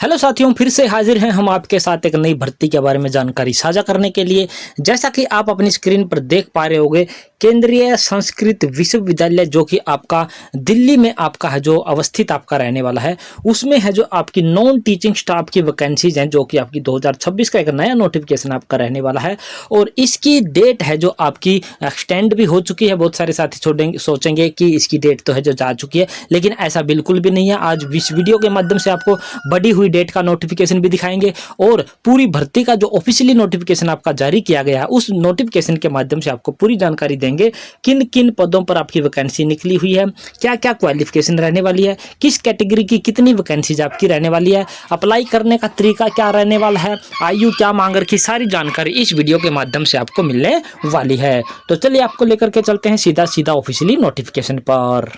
Hello साथियों, फिर से हाजिर हैं हम आपके साथ एक नई भर्ती के बारे में जानकारी साझा करने के लिए। जैसा कि आप अपनी स्क्रीन पर देख पा रहे होंगे, केंद्रीय संस्कृत विश्वविद्यालय जो कि आपका दिल्ली में आपका है, जो अवस्थित आपका रहने वाला है, उसमें है जो आपकी नॉन टीचिंग स्टाफ की वैकेंसीज हैं, जो कि आपकी 2026 का एक नया नोटिफिकेशन आपका रहने वाला है। और इसकी डेट है जो आपकी एक्सटेंड भी हो चुकी है। बहुत सारे साथी सोचेंगे कि इसकी डेट तो है जो जा चुकी है, लेकिन ऐसा बिल्कुल भी नहीं है। आज इस वीडियो के माध्यम से आपको बढ़ी हुई डेट का नोटिफिकेशन भी दिखाएंगे और पूरी भर्ती का जो ऑफिशियली नोटिफिकेशन आपका जारी किया गया है, उस नोटिफिकेशन के माध्यम से आपको पूरी जानकारी देंगे। किन किन पदों पर आपकी वैकेंसी निकली हुई है, क्या क्या क्वालिफिकेशन रहने वाली है, किस कैटेगरी की कितनी वैकेंसीज आपकी रहने वाली है, अप्लाई करने का तरीका क्या रहने वाला है, आयु क्या मांग रखी, सारी जानकारी इस वीडियो के माध्यम से आपको मिलने वाली है। तो चलिए आपको लेकर के चलते हैं सीधा सीधा ऑफिशियली नोटिफिकेशन पर।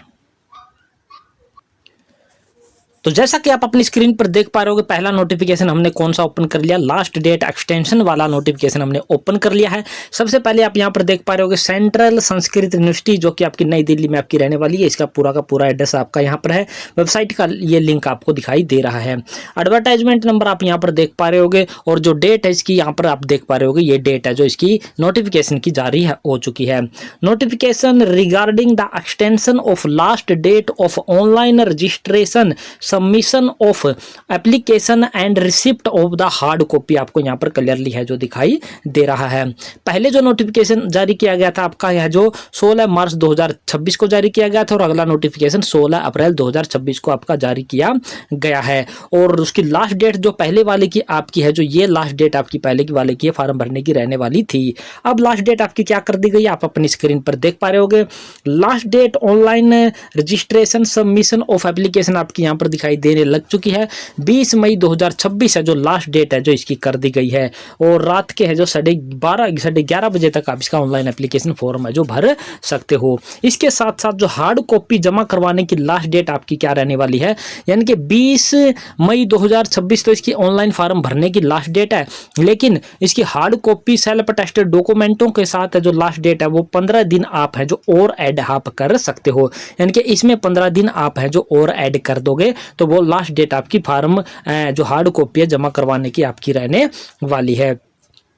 तो जैसा कि आप अपनी स्क्रीन पर देख पा रहे हो, पहला नोटिफिकेशन हमने कौन सा ओपन कर लिया, लास्ट डेट एक्सटेंशन वाला नोटिफिकेशन हमने ओपन कर लिया है। सबसे पहले आप यहां पर देख पा रहे हो सेंट्रल संस्कृत यूनिवर्सिटी, जो कि आपकी नई दिल्ली में आपकी रहने वाली है। इसका पूरा का पूरा एड्रेस आपका यहां पर है, वेबसाइट का ये लिंक आपको दिखाई दे रहा है। एडवर्टाइजमेंट नंबर आप यहां पर देख पा रहे होगे और जो डेट है इसकी यहाँ पर आप देख पा रहे होगे, ये डेट है जो इसकी नोटिफिकेशन की जारी हो चुकी है। Notification regarding the extension of last date of online registration, submission of application and receipt of the hard copy आपको यहाँ पर क्लियरली है जो दिखाई दे रहा है। पहले जो नोटिफिकेशन जारी किया गया था आपका यह जो 16 मार्च 2026 को जारी किया गया था और अगला नोटिफिकेशन 16 अप्रैल 2026 को आपका जारी किया गया है। और उसकी लास्ट डेट जो पहले वाले की आपकी है, जो ये लास्ट डेट आपकी पहले की वाले की फॉर्म भरने की रहने वाली थी। अब लास्ट डेट आपकी क्या कर दी गई, आप अपनी स्क्रीन पर देख पा रहे होगे। Last date online registration submission of application आपकी यहाँ पर दिखाई देने लग चुकी है। 20 मई 2026 है जो लास्ट डेट है जो इसकी कर दी गई है। और रात के है जो 11:30 बजे तक आप इसका ऑनलाइन एप्लीकेशन फॉर्म है जो भर सकते हो। इसके साथ साथ जो हार्ड कॉपी जमा करवाने की लास्ट डेट आपकी क्या रहने वाली है, यानी कि 20 मई 2026 तो इसकी ऑनलाइन फॉर्म भरने की लास्ट डेट है, लेकिन इसकी हार्ड कॉपी सेल्फ अटेस्टेड डॉक्यूमेंटों के साथ है जो लास्ट डेट है वो 15 दिन आप है जो और ऐड आप कर सकते हो। यानी कि इसमें 15 दिन आप है जो और ऐड कर दोगे तो वो लास्ट डेट आपकी फॉर्म जो हार्ड कॉपी है जमा करवाने की आपकी रहने वाली है।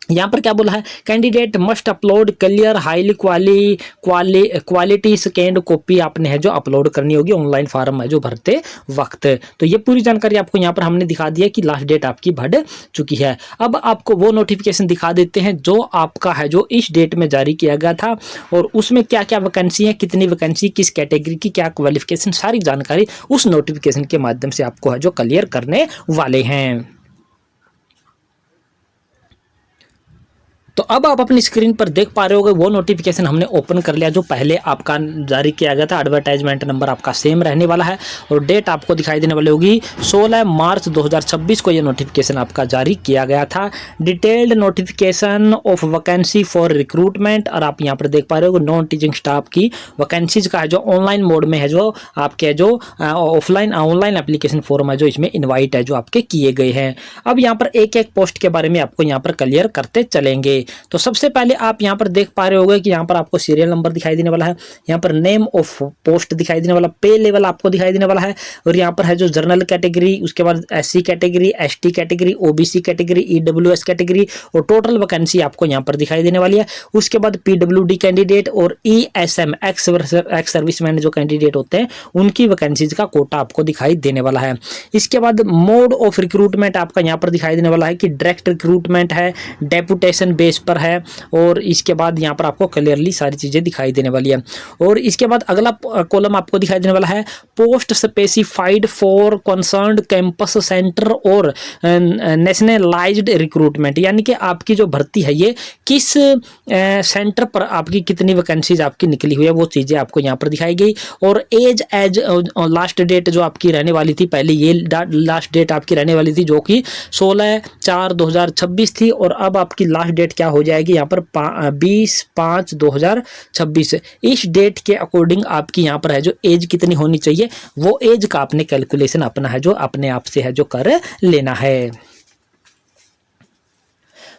यहाँ पर क्या बोला है, candidate must upload clear highly quality scanned copy आपने है जो अपलोड करनी होगी ऑनलाइन फॉर्म है जो भरते वक्त। तो ये पूरी जानकारी आपको यहाँ पर हमने दिखा दी है कि लास्ट डेट आपकी बढ़ चुकी है। अब आपको वो नोटिफिकेशन दिखा देते हैं जो आपका है जो इस डेट में जारी किया गया था और उसमें क्या क्या वैकेंसी है, कितनी वैकेंसी, किस कैटेगरी की, क्या क्वालिफिकेशन, सारी जानकारी उस नोटिफिकेशन के माध्यम से आपको है जो क्लियर करने वाले हैं। तो अब आप अपनी स्क्रीन पर देख पा रहे होगे वो नोटिफिकेशन हमने ओपन कर लिया जो पहले आपका जारी किया गया था। एडवर्टाइजमेंट नंबर आपका सेम रहने वाला है और डेट आपको दिखाई देने वाली होगी 16 मार्च 2026 को ये नोटिफिकेशन आपका जारी किया गया था। Detailed notification of vacancy for recruitment, और आप यहाँ पर देख पा रहे हो नॉन टीचिंग स्टाफ की वैकेंसीज का है जो ऑनलाइन मोड में है जो आपके जो ऑनलाइन एप्लीकेशन फॉर्म है जो इसमें इन्वाइट है जो आपके किए गए हैं। अब यहाँ पर एक एक पोस्ट के बारे में आपको यहाँ पर क्लियर करते चलेंगे। तो सबसे पहले आप यहां पर देख पा रहे होगे कि यहां पर आपको सीरियल नंबर दिखाई देने वाला है, यहां पर नेम ऑफ पोस्ट दिखाई देने वाला, पे लेवल आपको दिखाई देने वाला है और यहां पर है जो जनरल कैटेगरी, उसके बाद SC category, ST category, OBC category, EWS category और टोटल वैकेंसी आपको यहां पर दिखाई देने वाली है। उसके बाद पीडब्ल्यूडी कैंडिडेट और ईएसएम एक्स सर्विसमैन जो कैंडिडेट होते हैं उनकी वैकेंसीज का कोटा आपको दिखाई देने वाला है। इसके बाद मोड ऑफ रिक्रूटमेंट आपका यहां पर दिखाई देने वाला है कि डायरेक्ट रिक्रूटमेंट है, डेपुटेशन बेस पर है और इसके बाद यहाँ पर आपको क्लियरली सारी चीजें दिखाई देने वाली है। और इसके बाद अगला कॉलम आपको दिखाई देने वाला है post specified for concerned campus centre और नेशनलाइज्ड रिक्रूटमेंट, यानी कि आपकी जो भर्ती है ये किस सेंटर पर आपकी कितनी वैकेंसीज आपकी निकली हुई है वो चीजें आपको यहाँ पर दिखाई गई। और एज लास्ट डेट जो आपकी रहने वाली थी, पहले ये लास्ट डेट आपकी रहने वाली थी जो कि 16/4/2026 थी और अब आपकी लास्ट डेट क्या हो जाएगी यहाँ पर 20/5/2026। इस डेट के अकॉर्डिंग आपकी यहाँ पर है जो एज कितनी होनी चाहिए वो एज का आपने कैलकुलेशन अपना है जो अपने आप से है जो कर लेना है।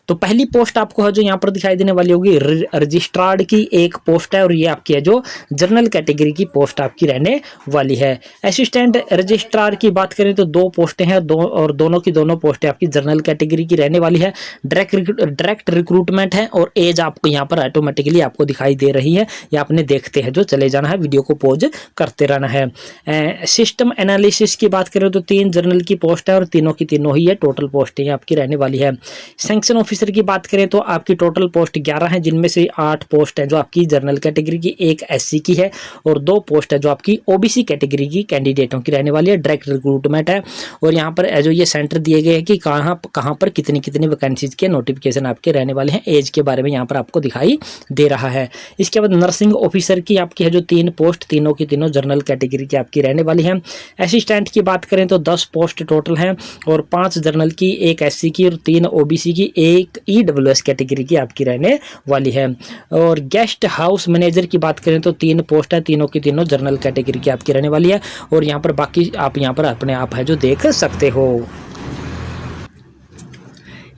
तो पहली पोस्ट आपको है जो यहाँ पर दिखाई देने वाली होगी रजिस्ट्रार्ड की एक पोस्ट है, और ये आपकी है जो जनरल कैटेगरी की पोस्ट आपकी रहने वाली है। असिस्टेंट रजिस्ट्रार की बात करें तो 2 पोस्टें हैं, और दोनों की दोनों पोस्टें आपकी जनरल कैटेगरी की रहने वाली है। डायरेक्ट रिक्रूटमेंट है, और एज आपको यहाँ पर ऑटोमेटिकली आपको दिखाई दे रही है, या आपने देखते हैं जो चले जाना है, वीडियो को पॉज करते रहना है। सिस्टम एनालिसिस की बात करें तो 3 जनरल की पोस्ट है, और तीनों की तीनों ही है टोटल पोस्टें आपकी रहने वाली है। सैंक्शन ऑफिसर की बात करें तो आपकी टोटल पोस्ट 11 है, जिनमें से 8 पोस्ट है जो आपकी जनरल कैटेगरी की, 1 SC की है, और 2 पोस्ट है जो आपकी OBC कैटेगरी की कैंडिडेटों की रहने वाली है। डायरेक्ट रिक्रूटमेंट है, और यहाँ पर जो ये सेंटर दिए गए हैं कि कहाँ पर कितनी वैकेंसीज के नोटिफिकेशन आपके रहने वाले हैं, एज के बारे में यहाँ पर आपको दिखाई दे रहा है। इसके बाद नर्सिंग ऑफिसर की आपकी है जो 3 पोस्ट, तीनों की तीनों जनरल कैटेगरी की आपकी रहने वाली है। असिस्टेंट की बात करें तो 10 पोस्ट टोटल हैं, और 5 जनरल की, 1 SC की, और 3 OBC की, 1 EWS कैटेगरी की आपकी रहने वाली है। और गेस्ट हाउस मैनेजर की बात करें तो 3 पोस्ट है, तीनों की तीनों जनरल कैटेगरी की आपकी रहने वाली है, और यहाँ पर बाकी आप यहाँ पर अपने आप है जो देख सकते हो।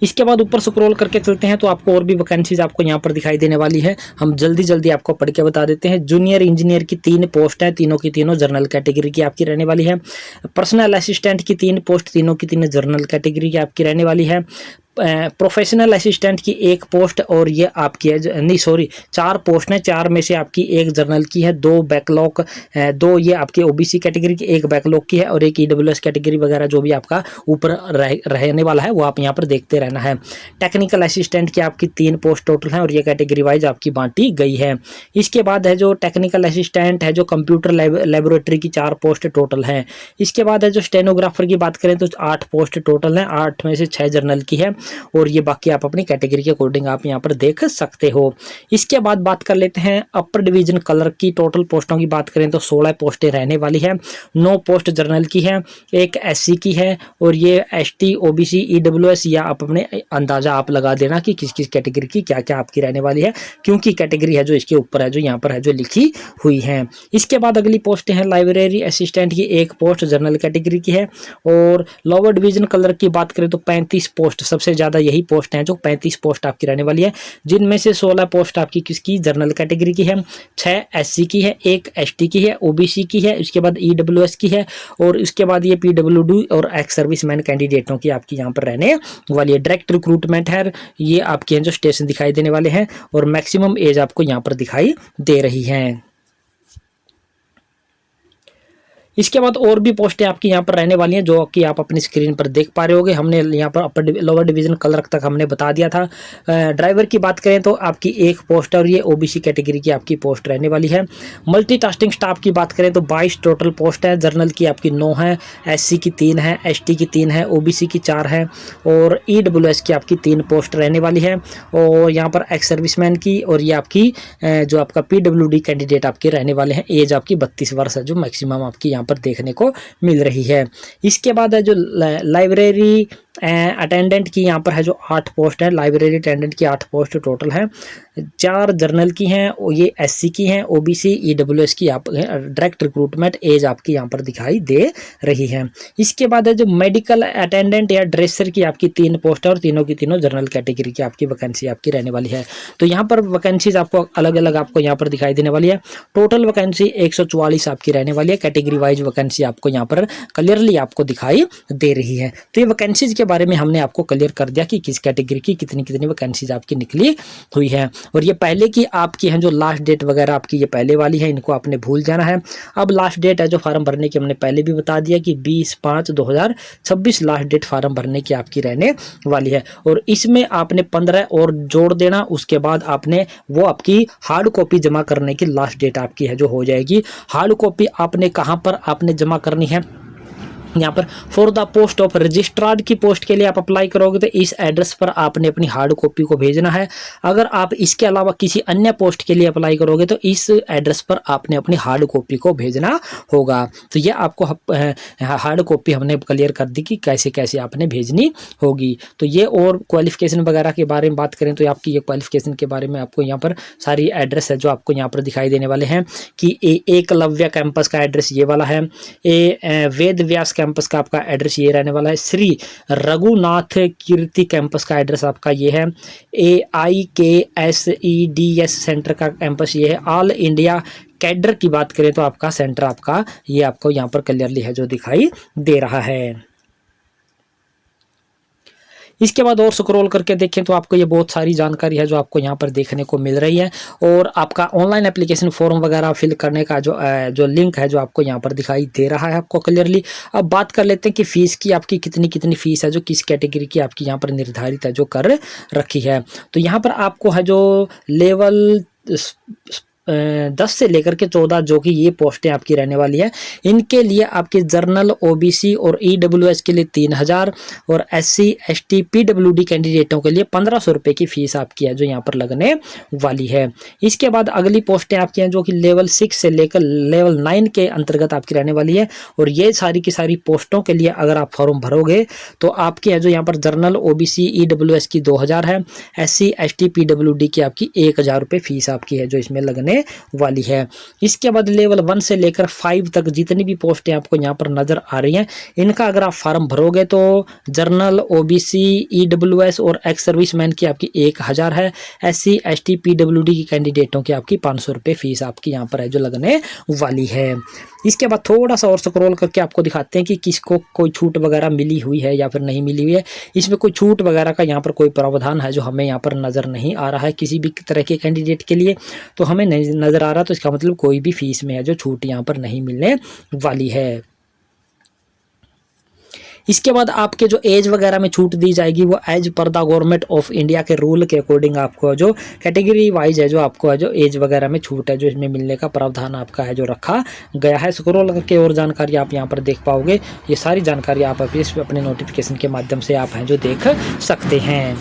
इसके बाद ऊपर स्क्रॉल करके चलते हैं तो आपको और भी वैकेंसीज आपको यहाँ पर दिखाई देने वाली है। हम जल्दी आपको पढ़ के बता देते हैं। जूनियर इंजीनियर की 3 पोस्ट है, तीनों की तीनों जनरल कैटेगरी की आपकी रहने वाली है। पर्सनल असिस्टेंट की 3 पोस्ट, तीनों की तीनों जनरल कैटेगरी की आपकी रहने वाली है। प्रोफेशनल असिस्टेंट की 1 पोस्ट, और ये आपकी है नहीं सॉरी 4 पोस्ट हैं, 4 में से आपकी 1 जनरल की है, 2 बैकलॉग, 2 ये आपकी OBC कैटेगरी की, 1 बैकलॉग की है, और 1 EWS कैटेगरी वगैरह जो भी आपका ऊपर रहने वाला है वो आप यहाँ पर देखते रहना है। टेक्निकल असिस्टेंट की आपकी 3 पोस्ट टोटल हैं, और ये कैटेगरी वाइज आपकी बांटी गई है। इसके बाद है जो टेक्निकल असिस्टेंट है जो कंप्यूटर लेबोरेटरी की 4 पोस्ट टोटल हैं। इसके बाद है जो स्टेनोग्राफर की बात करें तो 8 पोस्ट टोटल हैं, 8 में से 6 जनरल की है, और ये बाकी आप अपनी कैटेगरी के अकॉर्डिंग आप यहाँ पर देख सकते हो। इसके बाद बात कर लेते हैं अपर डिवीजन क्लर्क की। टोटल पोस्टों की बात करें तो 16 पोस्टें रहने वाली है, 9 पोस्ट जनरल की है, 1 SC की है, और ये ST OBC EWS या आप अपने अंदाजा आप लगा देना कि किस किस कैटेगरी की क्या क्या आपकी रहने वाली है, क्योंकि कैटेगरी है जो इसके ऊपर है जो यहाँ पर है जो लिखी हुई है। इसके बाद अगली पोस्टें हैं लाइब्रेरी असिस्टेंट की 1 पोस्ट जनरल कैटेगरी की है, और लोअर डिवीजन क्लर्क की बात करें तो 35 पोस्ट, सबसे ज़्यादा यही पोस्ट हैं जो 35 पोस्ट आपकी रहने वाली है, जिनमें से 16 पोस्ट आपकी किसकी जनरल कैटेगरी की है, 6 SC की है, 1 ST की है, OBC की है, उसके बाद EWS की है, और उसके बाद ये PWD और एक्स सर्विसमैन कैंडिडेटों की आपकी यहाँ पर रहने वाली है। डायरेक्ट रिक्रूटमेंट है, ये आपके हैं जो स्टेशन दिखाई देने वाले हैं, और मैक्सिमम एज आपको यहाँ पर दिखाई दे रही है। इसके बाद और भी पोस्टें आपकी यहाँ पर रहने वाली हैं जो कि आप अपनी स्क्रीन पर देख पा रहे होगे। हमने यहाँ पर अपर लोअर डिवीजन क्लर्क तक हमने बता दिया था। ड्राइवर की बात करें तो आपकी 1 पोस्ट है, और ये OBC कैटेगरी की आपकी पोस्ट रहने वाली है। मल्टीटास्किंग स्टाफ की बात करें तो 22 टोटल पोस्ट है, जनरल की आपकी 9 है, SC की 3 है, ST की 3 है, OBC की 4 है, और EWS की आपकी 3 पोस्ट रहने वाली है, और यहाँ पर एक्स सर्विसमैन की, और ये आपकी जो आपका PWD कैंडिडेट आपके रहने वाले हैं। एज आपकी 32 वर्ष है जो मैक्सिमम आपकी यहाँ पर देखने को मिल रही है। इसके बाद है जो लाइब्रेरी अटेंडेंट की यहाँ पर है जो 8 पोस्ट है, लाइब्रेरी अटेंडेंट की 8 पोस्ट टोटल है, 4 जनरल की हैं, ये SC की हैं, OBC EWS की आप डायरेक्ट रिक्रूटमेंट एज आपकी यहाँ पर दिखाई दे रही है। इसके बाद है जो मेडिकल अटेंडेंट या ड्रेसर की आपकी 3 पोस्ट है, और तीनों की तीनों जनरल कैटेगरी की आपकी वैकेंसी आपकी रहने वाली है। तो यहाँ पर वैकेंसीज आपको अलग अलग आपको यहाँ पर दिखाई देने वाली है। टोटल वैकेंसी 144 आपकी रहने वाली है, कैटेगरी वाइज वैकेंसी आपको यहाँ पर क्लियरली आपको दिखाई दे रही है। तो ये वैकेंसीज के बारे में हमने आपको क्लियर कर दिया कि किस कैटेगरी की कितनी कितनी वैकेंसीज आपकी निकली हुई है, और ये पहले की आपकी हैं जो लास्ट डेट वगैरह आपकी ये पहले वाली है, इनको आपने भूल जाना है। अब लास्ट डेट है जो फार्म भरने की हमने पहले भी बता दिया कि 20/5/2026 लास्ट डेट फार्म भरने की आपकी रहने वाली है, और इसमें आपने 15 और जोड़ देना। उसके बाद आपने वो आपकी हार्ड कॉपी जमा करने की लास्ट डेट आपकी है जो हो जाएगी। हार्ड कॉपी आपने कहाँ पर आपने जमा करनी है, यहाँ पर for the post of registered की पोस्ट के लिए आप अप्लाई करोगे तो इस एड्रेस पर आपने अपनी हार्ड कॉपी को भेजना है। अगर आप इसके अलावा किसी अन्य पोस्ट के लिए अप्लाई करोगे तो इस एड्रेस पर आपने अपनी हार्ड कॉपी को भेजना होगा। तो ये आपको हार्ड कॉपी हमने क्लियर कर दी कि कैसे कैसे आपने भेजनी होगी। तो ये और क्वालिफिकेशन वगैरह के बारे में बात करें तो आपकी ये क्वालिफिकेशन के बारे में आपको यहाँ पर सारी एड्रेस है जो आपको यहाँ पर दिखाई देने वाले हैं कि एकलव्य कैंपस का एड्रेस ये वाला है, वेद व्यास कैंपस कैंपस का आपका एड्रेस ये रहने वाला है। श्री रघुनाथ कीर्ति कैंपस का एड्रेस आपका ये है। AIKSEDS सेंटर का कैंपस ये है। ऑल इंडिया कैडर की बात करें तो आपका सेंटर आपका ये आपको यहाँ पर क्लियरली है जो दिखाई दे रहा है। इसके बाद और स्क्रॉल करके देखें तो आपको ये बहुत सारी जानकारी है जो आपको यहाँ पर देखने को मिल रही है, और आपका ऑनलाइन एप्लीकेशन फॉर्म वगैरह फिल करने का जो लिंक है जो आपको यहाँ पर दिखाई दे रहा है आपको क्लियरली। अब बात कर लेते हैं कि फीस की आपकी कितनी फीस है जो किस कैटेगरी की आपकी यहाँ पर निर्धारित है जो कर रखी है। तो यहाँ पर आपको है जो लेवल 10 से लेकर के 14 जो कि ये पोस्टें आपकी रहने वाली है, इनके लिए आपके जर्नल OBC और EWS के लिए 3000 और SC ST PWD कैंडिडेटों के लिए 1500 रुपये की फीस आपकी है जो यहाँ पर लगने वाली है। इसके बाद अगली पोस्टें आपकी हैं जो कि लेवल 6 से लेकर लेवल 9 के अंतर्गत आपकी रहने वाली है, और ये सारी की सारी पोस्टों के लिए अगर आप फॉर्म भरोगे तो आपकी है जो यहाँ पर जर्नल OBC EWS की 2000 है, SC ST PWD की आपकी 1000 रुपये फीस आपकी है जो इसमें लगने वाली है। इसके बाद लेवल 1 से लेकर 5 तक जितनी भी पोस्टें आपको यहाँ पर नजर आ रही हैं, इनका अगर आप फॉर्म भरोगे तो जर्नल OBC EWS और एक्स सर्विसमैन की आपकी 1000 है, SC ST PWD की कैंडिडेटों की आपकी 500 रुपये फीस आपकी यहाँ पर है जो लगने वाली है। इसके बाद थोड़ा सा और स्क्रॉल करके आपको दिखाते हैं कि किसको कोई छूट वगैरह मिली हुई है या फिर नहीं मिली हुई है। इसमें कोई छूट वगैरह का यहाँ पर कोई प्रावधान है जो हमें यहाँ पर नज़र नहीं आ रहा है किसी भी तरह के कैंडिडेट के लिए, तो हमें नहीं नज़र आ रहा, तो इसका मतलब कोई भी फीस में है जो छूट यहाँ पर नहीं मिलने वाली है। इसके बाद आपके जो एज वगैरह में छूट दी जाएगी वो as per the government of India के रूल के अकॉर्डिंग आपको जो कैटेगरी वाइज है जो आपको है जो एज वगैरह में छूट है जो इसमें मिलने का प्रावधान आपका है जो रखा गया है। स्क्रॉल करके और जानकारी आप यहाँ पर देख पाओगे, ये सारी जानकारी आप अपने नोटिफिकेशन के माध्यम से आप हैं जो देख सकते हैं।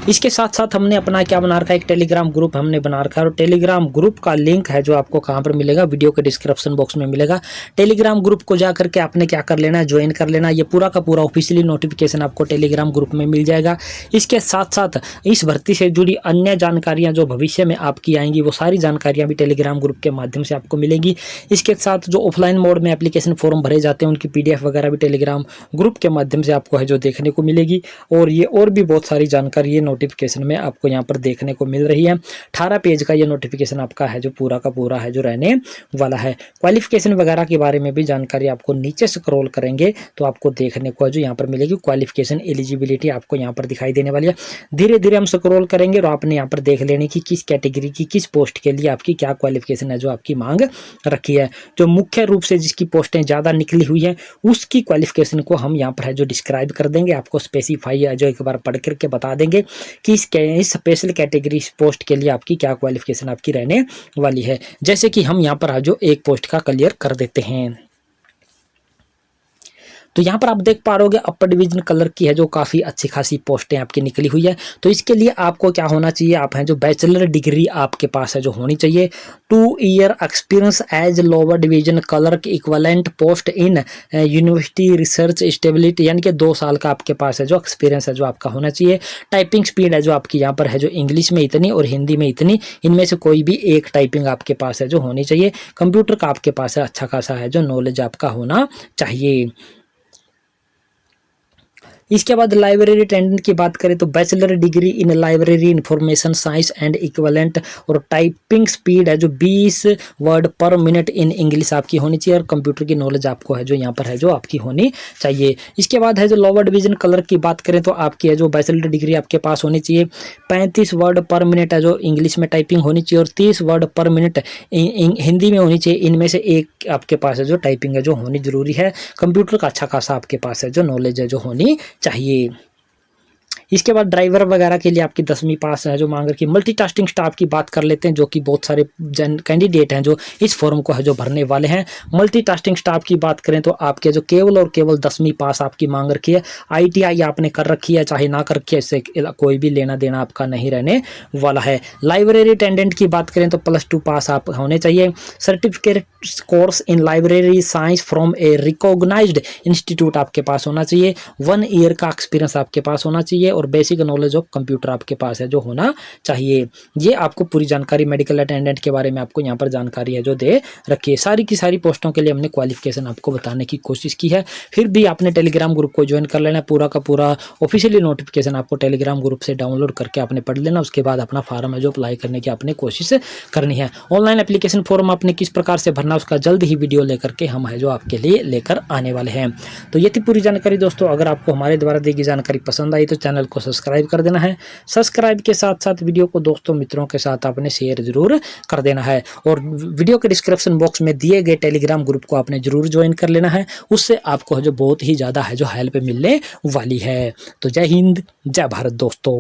इसके साथ साथ हमने अपना क्या बना रखा है, एक टेलीग्राम ग्रुप हमने बना रखा है, और टेलीग्राम ग्रुप का लिंक है जो आपको कहाँ पर मिलेगा, वीडियो के डिस्क्रिप्शन बॉक्स में मिलेगा। टेलीग्राम ग्रुप को जा करके आपने क्या कर लेना है, ज्वाइन कर लेना। ये पूरा का पूरा ऑफिशियली नोटिफिकेशन आपको टेलीग्राम ग्रुप में मिल जाएगा। इसके साथ साथ इस भर्ती से जुड़ी अन्य जानकारियाँ जो भविष्य में आपकी आएंगी वो सारी जानकारियाँ भी टेलीग्राम ग्रुप के माध्यम से आपको मिलेगी। इसके साथ जो ऑफलाइन मोड में एप्लीकेशन फॉर्म भरे जाते हैं उनकी PDF वगैरह भी टेलीग्राम ग्रुप के माध्यम से आपको है जो देखने को मिलेगी, और ये और भी बहुत सारी जानकारी ये नोटिफिकेशन में आपको यहाँ पर देखने को मिल रही है। 18 पेज का ये नोटिफिकेशन आपका है जो पूरा का पूरा है जो रहने वाला है। क्वालिफिकेशन वगैरह के बारे में भी जानकारी आपको नीचे स्क्रॉल करेंगे तो आपको देखने को जो यहाँ पर मिलेगी। क्वालिफिकेशन एलिजिबिलिटी आपको यहाँ पर दिखाई देने वाली है। धीरे धीरे हम स्क्रॉल करेंगे और आपने यहाँ पर देख लेने की किस कैटेगरी की किस पोस्ट के लिए आपकी क्या क्वालिफिकेशन है जो आपकी मांग रखी है। जो मुख्य रूप से जिसकी पोस्टें ज़्यादा निकली हुई है उसकी क्वालिफिकेशन को हम यहाँ पर है जो डिस्क्राइब कर देंगे, आपको स्पेसिफाई है जो एक बार पढ़ करके बता देंगे कि इस स्पेशल कैटेगरी पोस्ट के लिए आपकी क्या क्वालिफिकेशन आपकी रहने वाली है। जैसे कि हम यहाँ पर जो एक पोस्ट का क्लियर कर देते हैं, तो यहाँ पर आप देख पा रहे हो अपर डिवीजन कलर की है जो काफ़ी अच्छी खासी पोस्टें आपकी निकली हुई है। तो इसके लिए आपको क्या होना चाहिए, आप हैं जो बैचलर डिग्री आपके पास है जो होनी चाहिए। 2 year experience as lower division clerk equivalent post in university research stability, यानी कि 2 साल का आपके पास है जो एक्सपीरियंस है जो आपका होना चाहिए। टाइपिंग स्पीड है जो आपकी यहाँ पर है जो इंग्लिश में इतनी और हिंदी में इतनी, इनमें से कोई भी एक टाइपिंग आपके पास है जो होनी चाहिए। कंप्यूटर का आपके पास है अच्छा खासा है जो नॉलेज आपका होना चाहिए। इसके बाद लाइब्रेरी अटेंडेंट की बात करें तो bachelor degree in library information science and equivalent, और टाइपिंग स्पीड है जो 20 वर्ड पर मिनट इन इंग्लिश आपकी होनी चाहिए, और कंप्यूटर की नॉलेज आपको है जो यहाँ पर है जो आपकी होनी चाहिए। इसके बाद है जो लोअर डिवीजन क्लर्क की बात करें तो आपकी है जो बैचलर डिग्री आपके पास होनी चाहिए। 35 वर्ड पर मिनट है जो इंग्लिश में टाइपिंग होनी चाहिए, और 30 वर्ड पर मिनट हिंदी में होनी चाहिए। इनमें से एक आपके पास है जो टाइपिंग है जो होनी जरूरी है। कंप्यूटर का अच्छा खासा आपके पास है जो नॉलेज है जो होनी चाहिए। इसके बाद ड्राइवर वगैरह के लिए आपकी 10वीं पास है जो मांग रखी। मल्टीटास्किंग स्टाफ की बात कर लेते हैं जो कि बहुत सारे कैंडिडेट हैं जो इस फॉर्म को है जो भरने वाले हैं। मल्टीटास्किंग स्टाफ की बात करें तो आपके जो केवल और केवल 10वीं पास आपकी मांग रखी है। ITI आपने कर रखी है चाहे ना कर रखी है, इससे कोई भी लेना देना आपका नहीं रहने वाला है। लाइब्रेरी अटेंडेंट की बात करें तो +2 पास आप होने चाहिए। Certificate course in library science from a recognised institute आपके पास होना चाहिए। 1 ईयर का एक्सपीरियंस आपके पास होना चाहिए, और बेसिक नॉलेज ऑफ कंप्यूटर आपके पास है जो होना चाहिए। ये आपको पूरी जानकारी मेडिकल अटेंडेंट के बारे में आपको यहाँ पर जानकारी है जो दे रखी है। सारी की सारी पोस्टों के लिए हमने क्वालिफिकेशन आपको बताने की कोशिश की है। फिर भी आपने टेलीग्राम ग्रुप को ज्वाइन कर लेना, पूरा का पूरा ऑफिशियली नोटिफिकेशन आपको टेलीग्राम ग्रुप से डाउनलोड करके आपने पढ़ लेना। उसके बाद अपना फार्म है जो अप्लाई करने की आपने कोशिश करनी है। ऑनलाइन एप्लीकेशन फॉर्म आपने किस प्रकार से भरना उसका जल्द ही वीडियो लेकर के हम है जो आपके लिए लेकर आने वाले हैं। तो ये थी पूरी जानकारी दोस्तों। अगर आपको हमारे द्वारा दी गई जानकारी पसंद आई तो चैनल को सब्सक्राइब कर देना है। सब्सक्राइब के साथ साथ वीडियो को दोस्तों मित्रों के साथ आपने शेयर जरूर कर देना है, और वीडियो के डिस्क्रिप्शन बॉक्स में दिए गए टेलीग्राम ग्रुप को आपने जरूर ज्वाइन कर लेना है। उससे आपको जो बहुत ही ज़्यादा है जो हेल्प मिलने वाली है। तो जय हिंद, जय भारत दोस्तों।